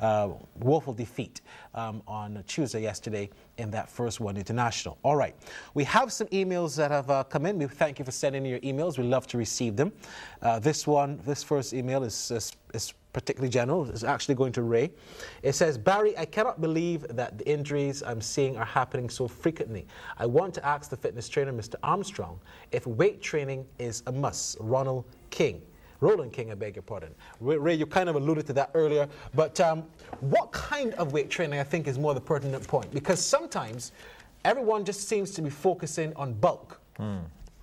woeful defeat on Tuesday yesterday in that first one international. All right, we have some emails that have come in. We thank you for sending in your emails. We love to receive them. This first email is particularly general. It's actually going to Ray. It says, Barry, I cannot believe that the injuries I'm seeing are happening so frequently. I want to ask the fitness trainer, Mr. Armstrong, if weight training is a must. Roland King, I beg your pardon. Ray, you kind of alluded to that earlier, but what kind of weight training I think is more the pertinent point? Because sometimes everyone just seems to be focusing on bulk.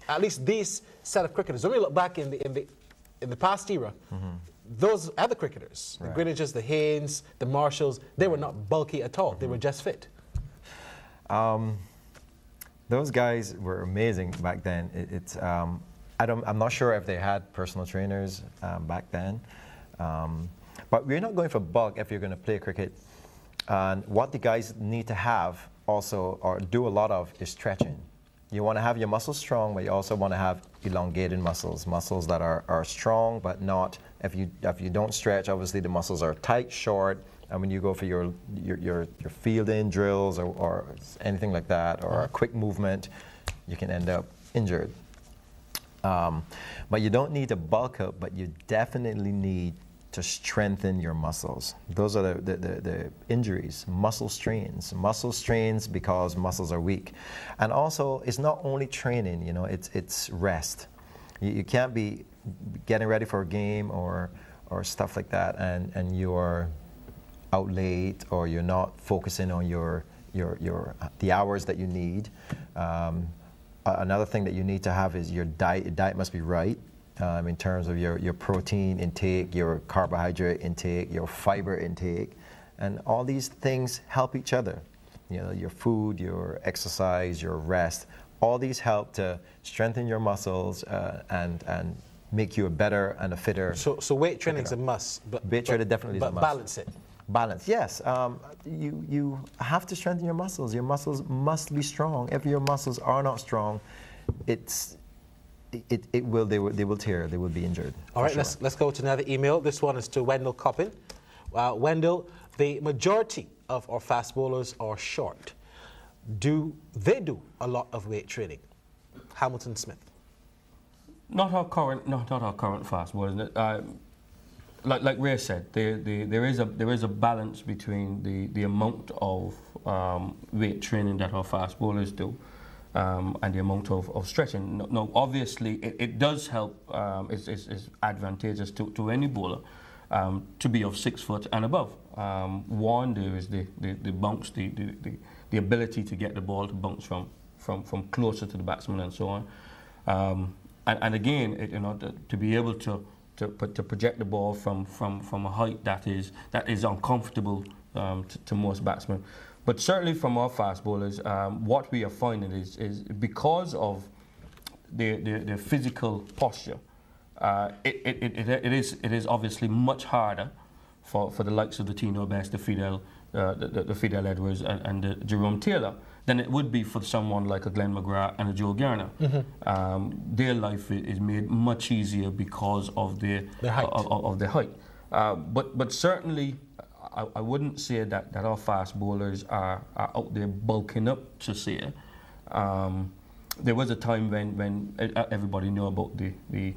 At least these set of cricketers. When we look back in the past era, those other cricketers, the Greenwiches, the Haynes, the Marshalls, they were not bulky at all. They were just fit. Those guys were amazing back then. I'm not sure if they had personal trainers back then, but we're not going for bulk if you're going to play cricket. And what the guys need to have also, or do a lot of, is stretching. You want to have your muscles strong, but you also want to have elongated muscles that are strong, but not, if you don't stretch, obviously the muscles are tight, short, and when you go for your fielding drills or anything like that, or a quick movement, you can end up injured. But you don't need to bulk up, but you definitely need to strengthen your muscles. Those are the injuries, muscle strains because muscles are weak. And also, it's not only training, you know, it's rest. You can't be getting ready for a game or stuff like that and you're out late, or you're not focusing on the hours that you need. Another thing that you need to have is your diet. Your diet must be right. In terms of your protein intake, your carbohydrate intake, your fiber intake, and all these things help each other. You know, your food, your exercise, your rest, all these help to strengthen your muscles and make you a better and a fitter. So weight training is a must. Weight training definitely is a must. But balance it. Balance, yes. You have to strengthen your muscles. Your muscles must be strong. If your muscles are not strong, they will tear, they will be injured. All right, sure. let's go to another email. This one is to Wendell Coppin. Wendell, the majority of our fast bowlers are short. Do they do a lot of weight training? Hamilton Smith. Not our current fast bowlers. Like Ray said, there is a balance between the amount of weight training that our fast bowlers do. And the amount of stretching. No, obviously, it does help. It's advantageous to any bowler to be of 6 foot and above. One, there is the bounce, the ability to get the ball to bounce from closer to the batsman and so on. And again, you know, to be able to project the ball from a height that is uncomfortable to most batsmen. But certainly from our fast bowlers, what we are finding is because of their physical posture, it is obviously much harder for the likes of the Tino Best, the Fidel Edwards, and the Jerome Taylor than it would be for someone like a Glenn McGrath and a Joe Garner. Their life is made much easier because of their height. But certainly, I wouldn't say that our fast bowlers are out there bulking up to say. There was a time when everybody knew about the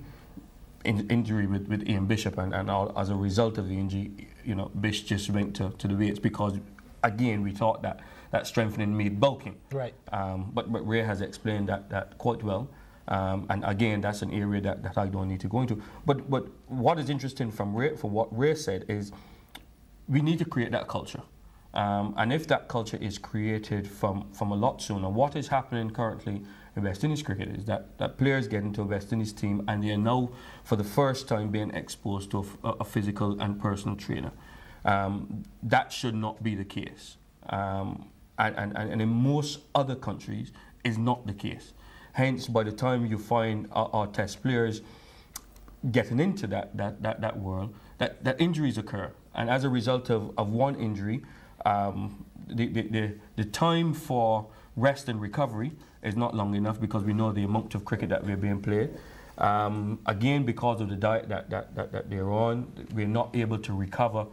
injury with Ian Bishop, and as a result of the injury, you know, Bish just went to the weights because, again, we thought that strengthening made bulking. Right. But Ray has explained that quite well. And again, that's an area that I don't need to go into. But what is interesting from what Ray said is, we need to create that culture. And if that culture is created from a lot sooner, what is happening currently in West Indies cricket is that players get into a West Indies team and they are now, for the first time, being exposed to a physical and personal trainer. That should not be the case. And in most other countries, is not the case. Hence, by the time you find our test players getting into that world, that injuries occur. And as a result of one injury, the time for rest and recovery is not long enough because we know the amount of cricket that we're being played. Again, because of the diet that they're on, we're not able to recover